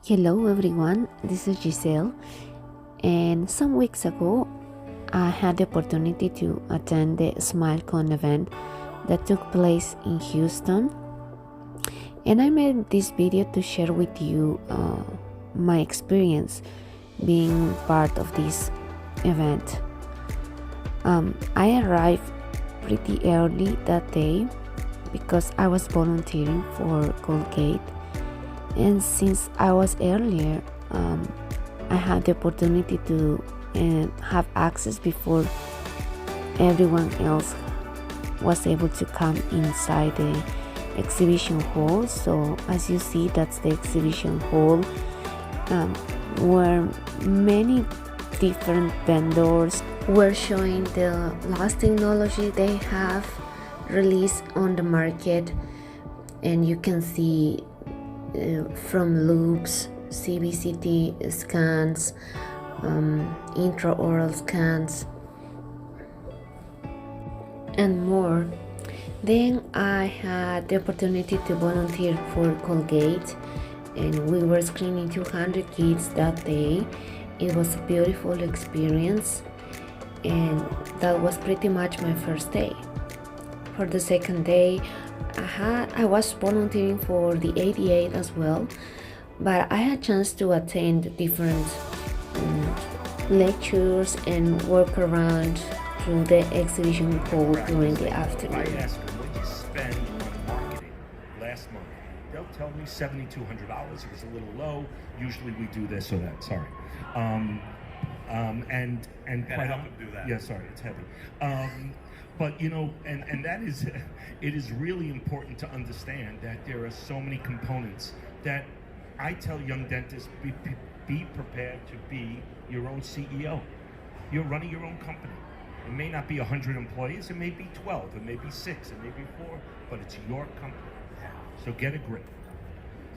Hello everyone, this is Giselle, and some weeks ago I had the opportunity to attend the SmileCon event that took place in Houston, and I made this video to share with you my experience being part of this event. I arrived pretty early that day because I was volunteering for Colgate. And since I was earlier, I had the opportunity to have access before everyone else was able to come inside the exhibition hall. So as you see, that's the exhibition hall, where many different vendors were showing the last technology they have released on the market. And you can see from loops, CBCT scans, intraoral scans, and more. Then I had the opportunity to volunteer for Colgate, and we were screening 200 kids that day. It was a beautiful experience, and that was pretty much my first day. For the second day, I was volunteering for the 88 as well, but I had a chance to attend different lectures and work around through the exhibition hall during the afternoon. I ask them, what did you spend on marketing last month? They'll tell me $7,200. It was a little low. Usually we do this or that. Sorry. And gotta help them do that. Yeah, sorry, it's heavy. But you know, and that is, it is really important to understand that there are so many components that I tell young dentists, be prepared to be your own CEO. You're running your own company. It may not be 100 employees, it may be 12, it may be 6, it may be 4, but it's your company. So get a grip.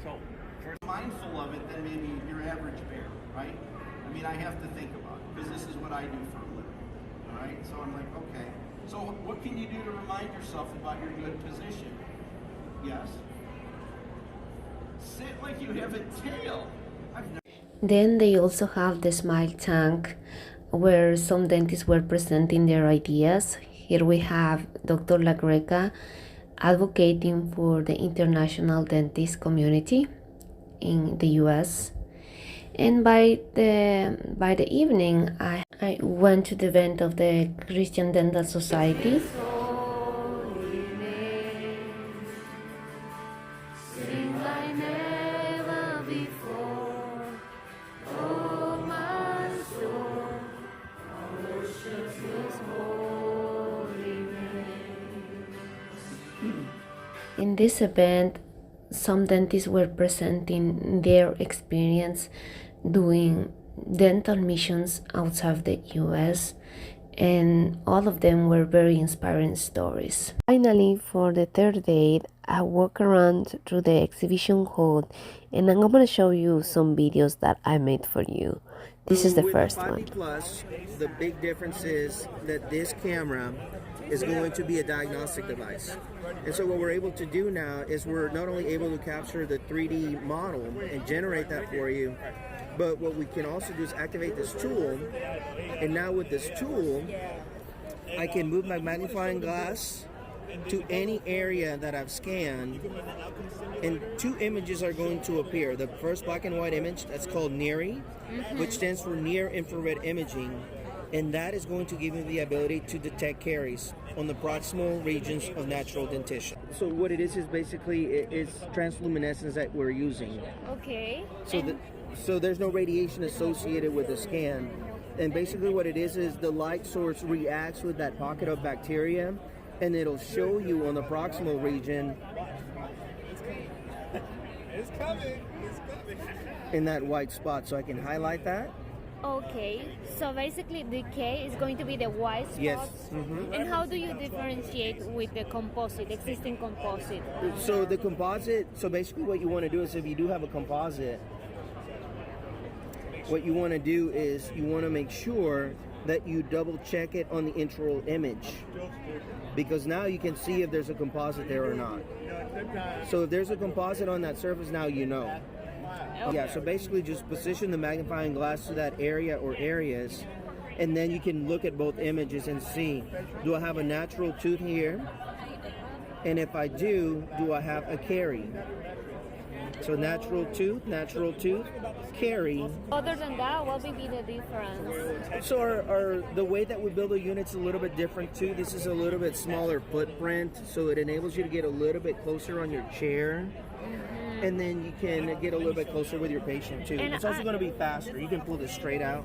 So, first, mindful of it than maybe your average bear, right? I mean, I have to think about it because this is what I do for a living, all right? So I'm like, okay. So what can you do to remind yourself about your good position? Yes. Sit like you have a tail. Then they also have the Smile Tank, where some dentists were presenting their ideas. Here we have Dr. La Greca advocating for the international dentist community in the US. And by the evening, I went to the event of the Christian Dental Society. In this event, some dentists were presenting their experience doing dental missions outside the US, and all of them were very inspiring stories. Finally, for the third day, I walked around through the exhibition hall, and I'm going to show you some videos that I made for you. This is the first one. Plus, the big difference is that this camera is going to be a diagnostic device. And so what we're able to do now is we're not only able to capture the 3D model and generate that for you, but what we can also do is activate this tool. And now with this tool, I can move my magnifying glass to any area that I've scanned, and two images are going to appear. The first black and white image, that's called NIRI, which stands for near infrared imaging, and that is going to give me the ability to detect caries on the proximal regions of natural dentition. So what it is basically it's transluminescence that we're using. Okay. So there's no radiation associated with the scan, and basically what it is the light source reacts with that pocket of bacteria, and it'll show you on the proximal region It's coming. in that white spot. So I can highlight that. Okay, so basically the K is going to be the white spots. Yes. Mm-hmm. And how do you differentiate with the composite, existing composite? So the composite, so basically what you want to do is if you do have a composite, what you want to do is you want to make sure that you double check it on the intraoral image, because now you can see if there's a composite there or not. So if there's a composite on that surface, now you know. Yeah, so basically just position the magnifying glass to that area or areas, and then you can look at both images and see, do I have a natural tooth here? And if I do I have a carie? So natural tooth, carie. Other than that, what would be the difference? So the way that we build a unit's a little bit different too. This is a little bit smaller footprint, so it enables you to get a little bit closer on your chair. And then you can get a little bit closer with your patient too. And it's also going to be faster. You can pull this straight out.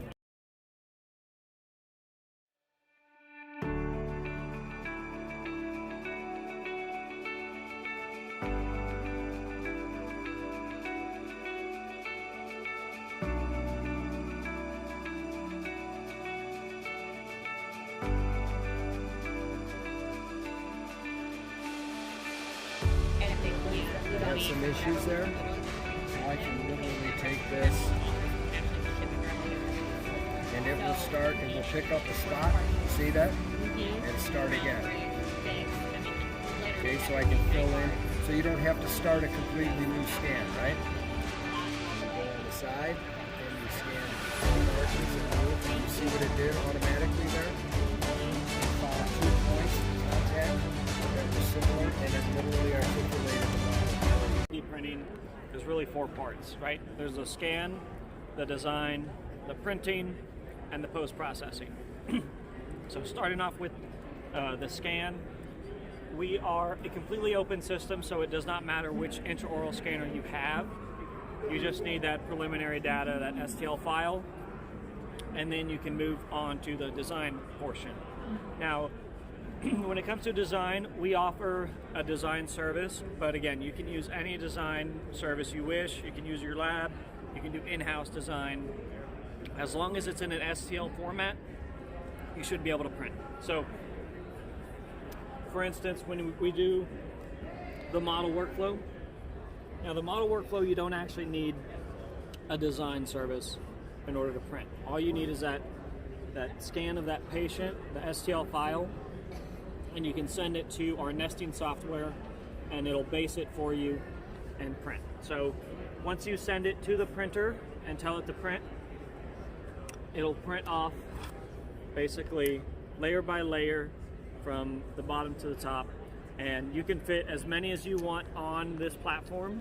Have some issues there. So I can literally take this and it will start, it will pick up a spot, see that? And start again. Okay, so I can fill in, so you don't have to start a completely new scan, right? You go on the side and you scan all the markings and move, and you see what it did automatically there? It found 2 points on 10 that were similar, and it literally articulated the model. Printing is really 4 parts, right? There's the scan, the design, the printing, and the post-processing. So starting off with the scan, we are a completely open system, so it does not matter which intraoral scanner you have. You just need that preliminary data, that STL file, and then you can move on to the design portion. Now, when it comes to design, we offer a design service, but again, you can use any design service you wish. You can use your lab, you can do in-house design. As long as it's in an STL format, you should be able to print. So, for instance, when we do the model workflow, now the model workflow, you don't actually need a design service in order to print. All you need is that scan of that patient, the STL file, and you can send it to our nesting software and it'll base it for you and print. So once you send it to the printer and tell it to print, it'll print off basically layer by layer from the bottom to the top, and you can fit as many as you want on this platform.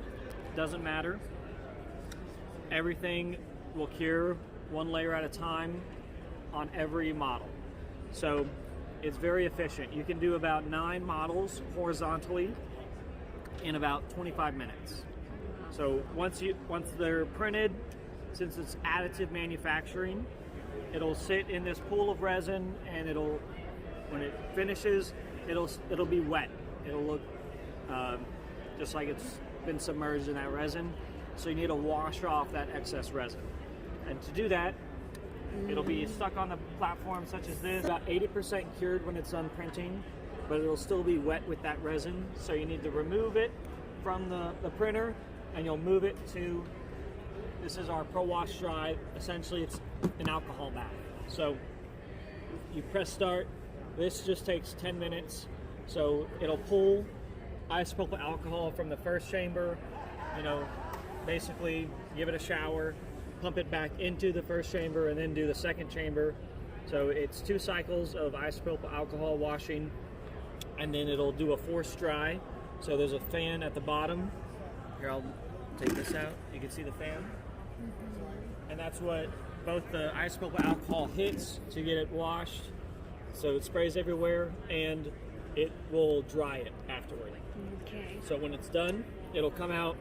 Doesn't matter. Everything will cure 1 layer at a time on every model. So it's very efficient. You can do about 9 models horizontally in about 25 minutes. So once they're printed, since it's additive manufacturing, it'll sit in this pool of resin, and when it finishes, it'll be wet. It'll look just like it's been submerged in that resin. So you need to wash off that excess resin. And to do that, it'll be stuck on the platform such as this, about 80% cured when it's done printing, but it'll still be wet with that resin. So you need to remove it from the printer, and you'll move it to, this is our Pro Wash Dry. Essentially, it's an alcohol bath. So you press start. This just takes 10 minutes. So it'll pull isopropyl alcohol from the first chamber, basically give it a shower, pump it back into the first chamber, and then do the second chamber. So it's 2 cycles of isopropyl alcohol washing, and then it'll do a forced dry. So there's a fan at the bottom. Here, I'll take this out. You can see the fan. And that's what both the isopropyl alcohol hits to get it washed. So it sprays everywhere, and it will dry it afterward. Okay. So when it's done, it'll come out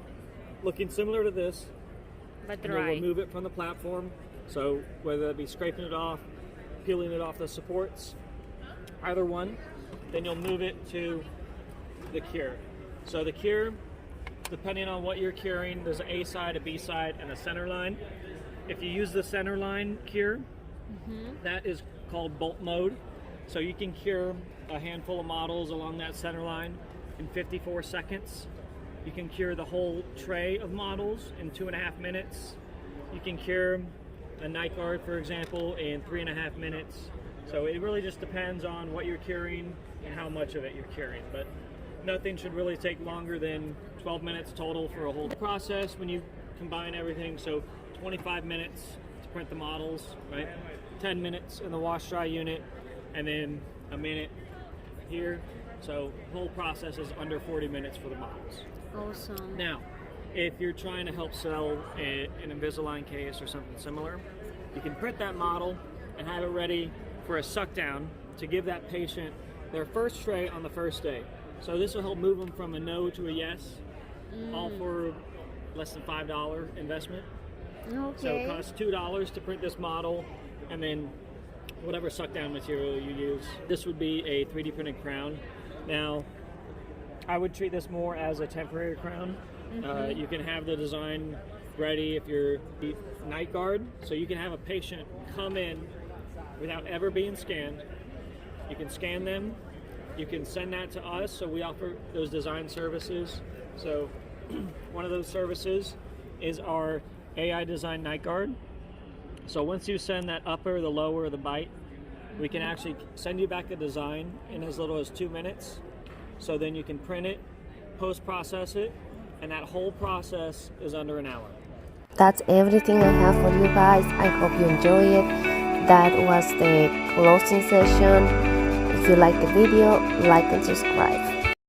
looking similar to this, But and you'll dry. remove it from the platform. So whether it be scraping it off, peeling it off the supports, either one, then you'll move it to the cure. So the cure, depending on what you're curing, there's an A side, a B side, and a center line. If you use the center line cure, that is called bulk mode. So you can cure a handful of models along that center line in 54 seconds. You can cure the whole tray of models in 2.5 minutes. You can cure a night guard, for example, in 3.5 minutes. So it really just depends on what you're curing and how much of it you're curing. But nothing should really take longer than 12 minutes total for a whole process when you combine everything. So 25 minutes to print the models, right? 10 minutes in the wash dry unit, and then a minute here. So the whole process is under 40 minutes for the models. Awesome. Now, if you're trying to help sell an Invisalign case or something similar, you can print that model and have it ready for a suck down to give that patient their first tray on the first day. So this will help move them from a no to a yes, all for less than $5 investment. Okay. So it costs $2 to print this model, and then whatever suck down material you use. This would be a 3D printed crown. Now, I would treat this more as a temporary crown. You can have the design ready if you're night guard, so you can have a patient come in without ever being scanned. You can scan them, you can send that to us, so we offer those design services. So one of those services is our AI design night guard. So once you send that upper, the lower, the bite, we can actually send you back the design in as little as 2 minutes. So then you can print it, post-process it, and that whole process is under an hour. That's everything I have for you guys. I hope you enjoy it. That was the closing session. If you like the video, like and subscribe.